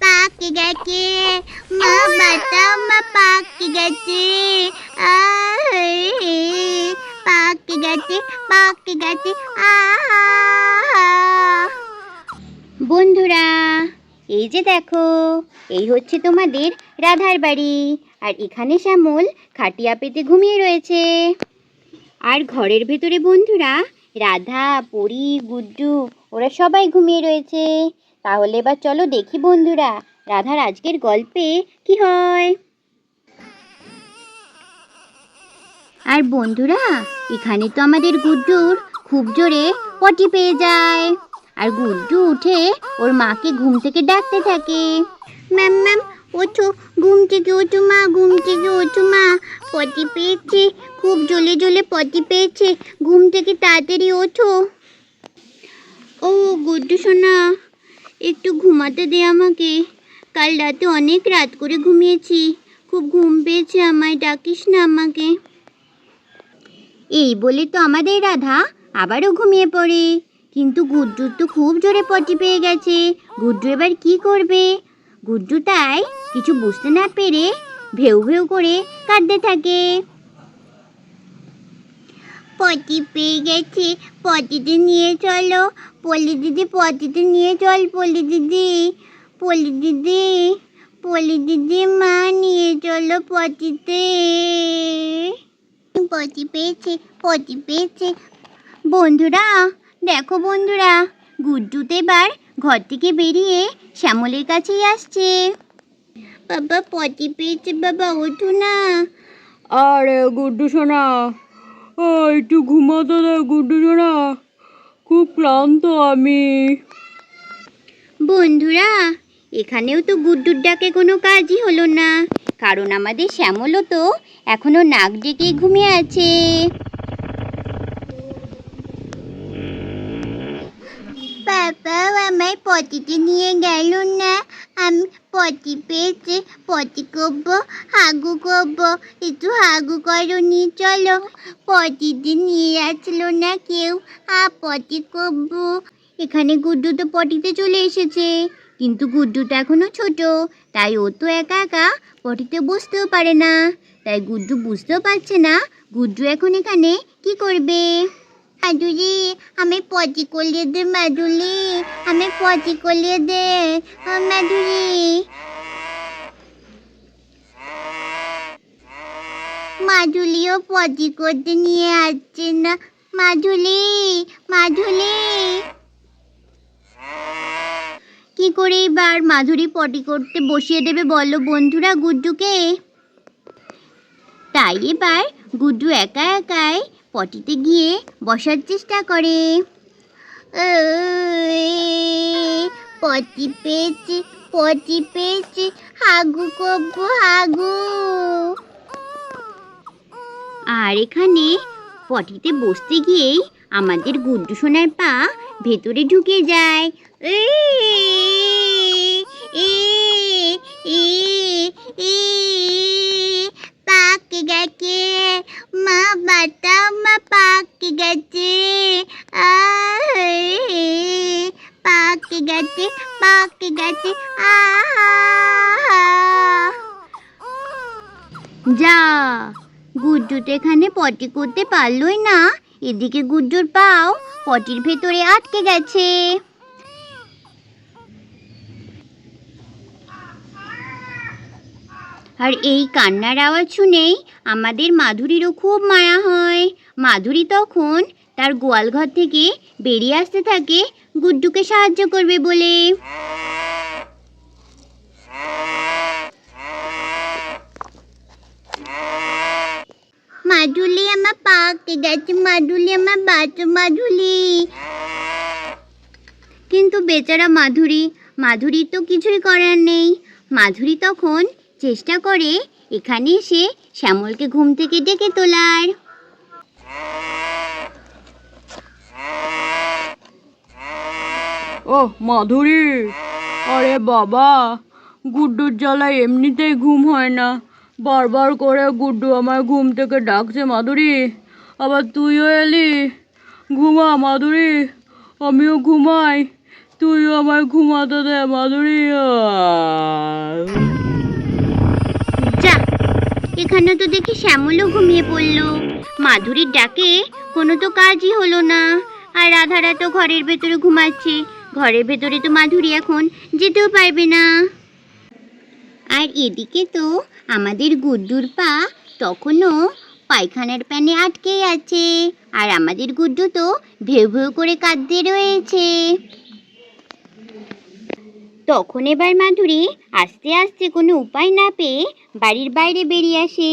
পাকে গেছে মা, বাতাও মা, পাকে গেছে। পাকে গেছে, পাকে গেছে। বন্ধুরা, এই যে দেখো, এই হচ্ছে তোমাদের রাধার বাড়ি। আর এখানে শ্যামল খাটিয়া পেতে ঘুমিয়ে রয়েছে। আর ঘরের ভেতরে বন্ধুরা রাধা, পরী, গুড্ডু ওরা সবাই ঘুমিয়ে রয়েছে। তাহলে এবার চলো দেখি বন্ধুরা রাধার আজকের গল্পে কি হয়। আর বন্ধুরা, এখানে তো আমাদের গুড্ডুর খুব জোরে পটি পেয়ে যায়। আর গুড্ডু উঠে ওর মাকে ঘুম থেকে ডাকতে থাকে, ম্যাম ম্যাম ওঠো, ঘুম থেকে ওঠো মা, ঘুম থেকে ওঠো মা, পটি পেয়েছে, খুব জ্বলে জ্বলে পটি পেয়েছে, ঘুম থেকে তাড়াতাড়ি ওঠো। ও গুড্ডু সোনা, একটু ঘুমাতে দে আমাকে, কাল রাতে অনেক রাত করে ঘুমিয়েছি, খুব ঘুম পেয়েছে আমায়, ডাকিস না আমাকে। এই বলে তো আমাদের রাধা আবারও ঘুমিয়ে পড়ে। কিন্তু গুড্ডুর তো খুব জোরে পটি পেয়ে গেছে, গুড্ডু এবার কি করবে? গুড্ডু তাই কিছু বুঝতে না পেরে ভেউ ভেউ করে কাঁদতে থাকে। পটি পেয়ে গেছে, পটিতে নিয়ে চলো পলি দিদি, পটিতে নিয়ে চল পলি দিদি, পলি দিদি, পলি দিদি মা নিয়ে চলো পটিতে। পটি পেয়েছে, পটি পেয়েছে। বন্ধুরা দেখো বন্ধুরা, গুড্ডু তো এবার ঘর থেকে বেরিয়ে শ্যামলের কাছেই আসছে। বাবা পটি পেয়েছে, বাবা ওঠো না। আরে গুড্ডু সোনা, একটু ঘুমাতে দে গুড্ডু সোনা, খুব ক্লান্ত আমি। বন্ধুরা, এখানেও তো গুড্ডুর ডাকে কোনো কাজই হলো না, কারণ আমাদের শ্যামলও তো এখনো নাক ডেকে ঘুমিয়ে আছে। বাবা আমায় পটিতে নিয়ে গেল না, আমি পটি পেয়েছে, পটি করবো, হাগু করবো, একটু হাগু করো, নিয়ে চলো। পটিতে নিয়ে আসলো না কেউ, পটি করবো। এখানে গুড্ডু তো পটিতে চলে এসেছে, কিন্তু গুড্ডুটা এখনো ছোট, তাই ও তো একা একা পটিতে বসতেও পারে না। তাই গুড্ডু বুঝতেও পারছে না গুড্ডু এখন এখানে কি করবে। মাধুরী আমি পটি করলিয়ে দে, মাধুরী আমি পটি করলিয়ে দে, মাধুরী। মাধুরীও পটি করতে নিয়ে আসছে না, মাধুরী, মাধুরী। কি করে এবার মাধুরী পটি করতে বসিয়ে দেবে বলো বন্ধুরা গুড্ডুকে? তাই এবার গুড্ডু একা একাই পটিতে গিয়ে বসার চেষ্টা করে। পটি পেয়েছি, পটি পেয়েছি, হাগু করবো, হাগু। আর এখানে পটিতে বসতে গিয়েই আমাদের গুড্ডু সোনার পা ভেতরে ঢুকে যায়। পাকে গেছে মা, বাতাও মা, পাকে গেছে। পাকে গেছে, পাকে গেছে। যা, গুড্ডু তো এখানে পটি করতে পারলই না, এদিকে গুড্ডুর পাও পটির ভেতরে আটকে গেছে। আর এই কান্নার আওয়াজ শুনেই আমাদের মাধুরীরও খুব মায়া হয়। মাধুরী তখন তার গোয়াল ঘর থেকে বেরিয়ে আসতে থাকে গুড্ডুকে সাহায্য করবে বলে। মাধুরী আমার পাকে গেছে, মাধুরী আমার বাচ্চা, মাধুরী। কিন্তু বেচারা মাধুরী, মাধুরীর তো কিছুই করার নেই। মাধুরী তখন চেষ্টা করে এখানে এসে শ্যামলকে ঘুম থেকে ডেকে তোলার। ও মাধুরী, আরে বাবা, গুড্ডুর জ্বালায় এমনিতেই ঘুম হয় না, বারবার করে গুড্ডু আমার ঘুম থেকে ডাকছে। মাধুরী, আবার তুইও এলি, ঘুমা মাধুরী, আমিও ঘুমাই। তুইও আমায় ঘুমাতে দে মাধুরী। যা, এখানে তো দেখি শ্যামলও ঘুমিয়ে পড়লো। মাধুরীর ডাকে কোনো তো কাজই হলো না। আর রাধারা তো ঘরের ভেতরে ঘুমাচ্ছে। ঘরের ভেতরে তো মাধুরী এখন যেতেও পারবে না। আর এদিকে তো আমাদের গুড্ডুর পা তখনও পায়খানার প্যানে আটকেই আছে। আর আমাদের গুড্ডু তো ভেউ ভেউ করে কাঁদতে রয়েছে। তখন এবার মাধুরী আস্তে আস্তে কোনো উপায় না পেয়ে বাড়ির বাইরে বেরিয়ে আসে,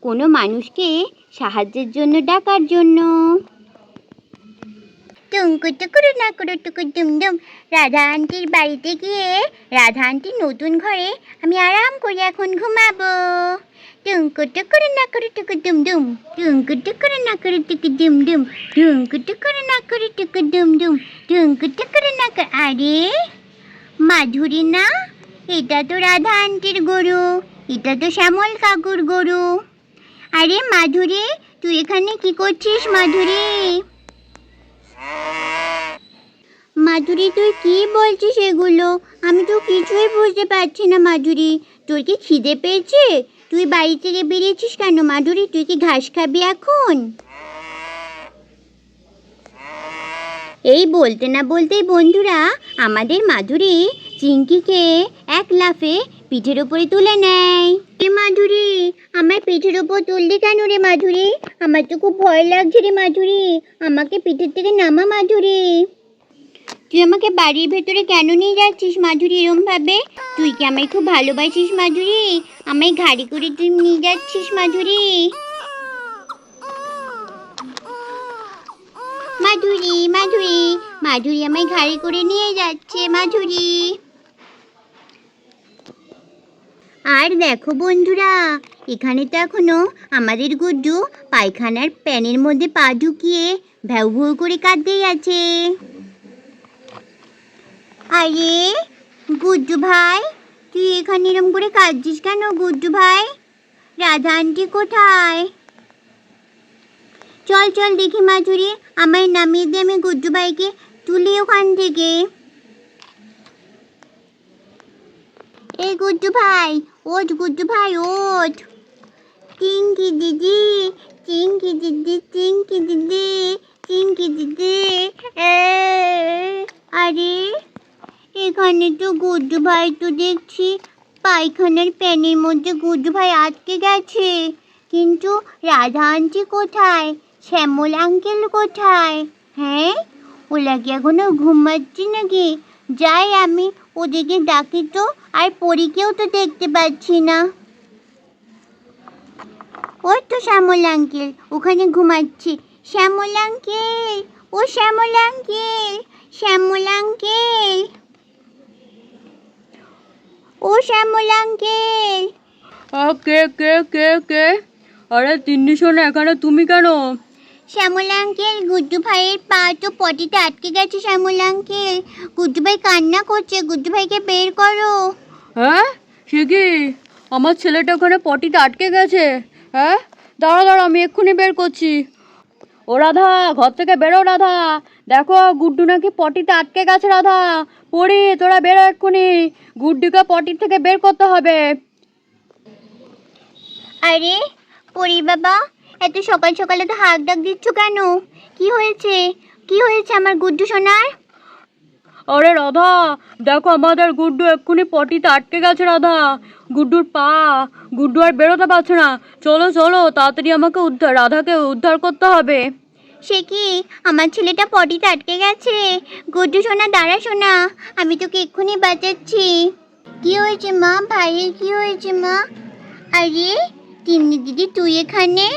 কোনো মানুষকে সাহায্যের জন্য ডাকার জন্য। টুঙ্কু টুকুরু নাকুরু টুকু ডুমডুম, রাধা আন্টির বাড়িতে গিয়ে রাধা আন্টির নতুন ঘরে আমি আরাম করে এখন ঘুমাবো। টুঙ্কু টুকুরু নাকুরু টুকু ডুমডুম, টুঙ্কু টুকুরু নাকুরু টুকু ডুমডুম, টুঙ্কু টুকুরু নাকুরু টুকু ডুমডুম, টুঙ্কু টুকুরু নাকুরু। আরে মাধুরী না, এটা তো রাধা আন্টির গরু, এটা তো শ্যামল কাকুর গরু। আরে মাধুরী, তুই এখানে কি করছিস মাধুরী? মাধুরী তুই কি বলছিস এগুলো? আমি তো কিছুই বুঝতে পারছি না মাধুরী। তোর কি খিদে পেয়েছে? তুই বাড়ি থেকে বেরিয়েছিস কেন মাধুরী? তুই কি ঘাস খাবি এখন? এই বলতে না বলতেই বন্ধুরা আমাদের মাধুরী চিঙ্কিকে এক লাফে পিঠের ওপরে তুলে নেয়। এ মাধুরী, আমার পিঠের ওপর তুললি কেন রে মাধুরী? আমার তো খুব ভয় লাগছে রে মাধুরী, আমাকে পিঠের থেকে নামা মাধুরী। তুই আমাকে বাড়ির ভেতরে কেন নিয়ে যাচ্ছিস মাধুরী এরম ভাবে? তুই কি আমায় খুব ভালোবাসিস মাধুরী? আমায় ঘাড়ি করে তুই নিয়ে যাচ্ছিস মাধুরী? মাধুরী মাধুরী মাধুরী আমায় ঘাড়ি করে নিয়ে যাচ্ছে মাধুরী। আর দেখো বন্ধুরা, এখানে তো এখনো আমাদের গুড্ডু পায়খানার প্যানের মধ্যে পা ঢুকিয়ে ভ্যাউ ভ্যাউ করে কাঁদতেই আছে। আরে গুড্ডু ভাই, তুই এখানে এরম করে কাঁদছিস কেন গুড্ডু ভাই? রাধা আন্টি কোথায়? চল চল দেখি মাধুরী, আমায় নামিয়ে দিয়ে আমি গুড্ডু ভাইকে তুলি ওখান থেকে। এই গুড্ডু ভাই, ওঠ গুড্ডু ভাই ওঠ। চিঙ্কি দিদি, চিঙ্কি দিদি, চিঙ্কি দিদি, চিঙ্কি দিদি। আরে এখানে তো গুড্ডু ভাই তো দেখছি পায়খানার প্যানের মধ্যে গুড্ডু ভাই আটকে গেছে, কিন্তু রাধা আন্টি কোথায়? শ্যামল আঙ্কেল কোথায়? হ্যাঁ, ওরা কি এখনো ঘুমাচ্ছি নাকি? যাই আমি ওদিকে ডাকি তো। আর পরীকেও তো দেখতে পাচ্ছি না। ওই তো শ্যামল আঙ্কেল ওখানে ঘুমাচ্ছে। শ্যামল আঙ্কেল, ও শ্যামল আঙ্কেল, শ্যামল আঙ্কেল, ও শ্যামল আঙ্কেল। কে কে কে কে? আরে তিন্নি শোনা, এখানে তুমি কেন? শ্যামল আঙ্কেল, গুড্ডু ভাইয়ের পা তো পটিতে আটকে গেছে শ্যামল আঙ্কেল। গুড্ডু ভাই কান্না করছে, গুড্ডু ভাইকে বের করো। হ্যাঁ, সে কি? আমার ছেলেটা ওখানে পটিতে আটকে গেছে? হ্যাঁ, দাঁড়া দাঁড়া, আমি এক্ষুনি বের করছি। ও রাধা, ঘর থেকে বেরো রাধা, দেখো গুড্ডু নাকি পটিতে আটকে গেছে। রাধা, পড়ি, তোরা বেরো এক্ষুনি, গুড্ডুকে পটির থেকে বের করতে হবে। আরে পরি বাবা, এত সকাল সকালে তো হাঁক ডাক দিচ্ছ কেন? কি হয়েছে? কি হয়েছে আমার গুড্ডু সোনার? আরে রাধা, দেখো আমাদের গুড্ডু এক্ষুনি পটিতে আটকে গেছে। রাধা, গুড্ডুর পা, গুড্ডু আর বেরোতে পারছে না। চলো চলো, তাড়াতাড়ি আমাকে রাধাকে উদ্ধার করতে হবে। সে কি, আমার ছেলেটা পটিতে আটকে গেছে? গুড্ডু সোনা দাঁড়া সোনা, আমি তোকে এক্ষুনি বাঁচাচ্ছি। কি হয়েছে মা? ভাইয়ের কি হয়েছে মা? আরে তিন্নি দিদি তুই এখানে?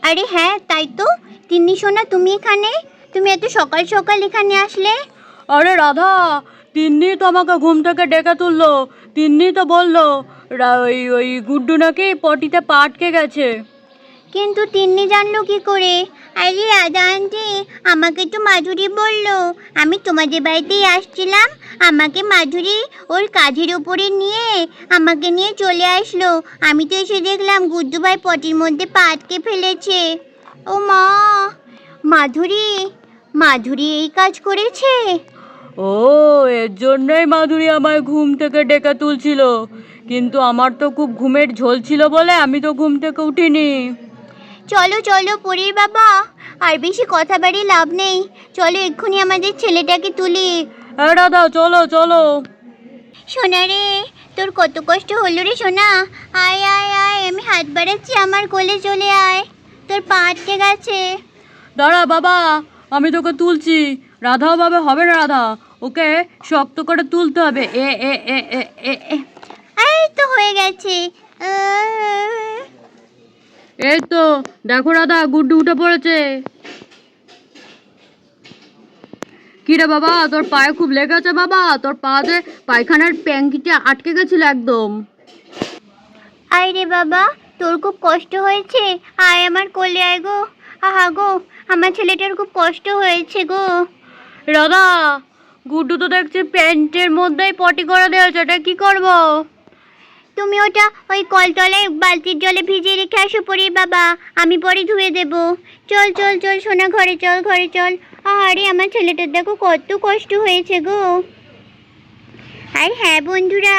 আরে হ্যাঁ তাই তো, তিন্নি সোনা তুমি এখানে? তুমি এত সকাল সকাল এখানে আসলে? আরে রাধা, তিন্নি তো আমাকে ঘুম থেকে ডেকে তুললো। তিন্নি তো বললো ওই গুড্ডু নাকি পটিতে পা আটকে গেছে। কিন্তু তিন্নি জানলো কি করে? আরে রাধা আন্টি, আমাকে তো মাধুরী বললো। আমি তোমাদের বাড়িতেই আসছিলাম, আমাকে মাধুরী ওর কাঁধের উপরে নিয়ে আমাকে নিয়ে চলে আসলো। আমি তো এসে দেখলাম গুড্ডু ভাই পটির মধ্যে পা আটকে ফেলেছে। ও মা, মাধুরী, মাধুরী এই কাজ করেছে? ও, এর জন্যই মাধুরী আমায় ঘুম থেকে ডেকে তুলছিল, কিন্তু আমার তো খুব ঘুমের ঝোল ছিল বলে আমি তো ঘুম থেকে উঠিনি। চলো চলো পরীর বাবা, আর বেশি কথা বাড়িয়ে লাভ নেই, চলো এক্ষুনি আমাদের ছেলেটাকে তুলি। হ্যাঁ রাধা, চলো চলো। সোনা রে, তোর কত কষ্ট হলো রে সোনা। আয় আয় আয়, আমি হাত বাড়াচ্ছি, আমার কোলে চলে আয়, তোর পা আটকে গেছে। দাঁড়া বাবা, আমি তোকে তুলছি। রাধাও ভাবে হবে না রাধা, ওকে শক্ত করে তুলতে হবে। এ এ এ এ এ এ। এই তো হয়ে গেছে। এই তো দেখো রাধা, গুড্ডু উঠে পড়েছে। কি রে বাবা, তোর পায়ে খুব লেগেছে বাবা? তোর পাতে পায়খানার ট্যাঙ্কিতে আটকে গেছিল একদম। আয় রে বাবা, তোর খুব কষ্ট হয়েছে, আয় আমার কোলে আয় গো। আহা গো, আমার ছেলেটার খুব কষ্ট হয়েছে গো। রাধা, গুড্ডু তো দেখছি প্যান্টের মধ্যেই পটি করে দিয়েছে, এটা কি করব? তুমি ওটা ওই কলতলায় বালতির জলে ভিজিয়ে রেখে আসো পরি বাবা, আমি পরে ধুয়ে দেব। চল চল চল সোনা, ঘরে চল ঘরে চল। আরে আমার ছেলেটার দেখো কত কষ্ট হয়েছে গো। আর হ্যাঁ বন্ধুরা,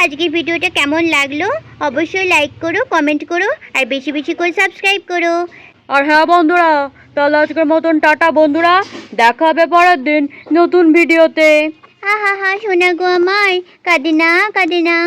আজকের ভিডিওটা কেমন লাগলো অবশ্যই লাইক করো, কমেন্ট করো, আর বেশি বেশি করে সাবস্ক্রাইব করো। আর হ্যাঁ বন্ধুরা, তাহলে আজকের মতন টাটা বন্ধুরা, দেখা হবে পরের দিন নতুন ভিডিওতে। আহা হা সোনা গো আমার, কাঁদে না কাঁদে না।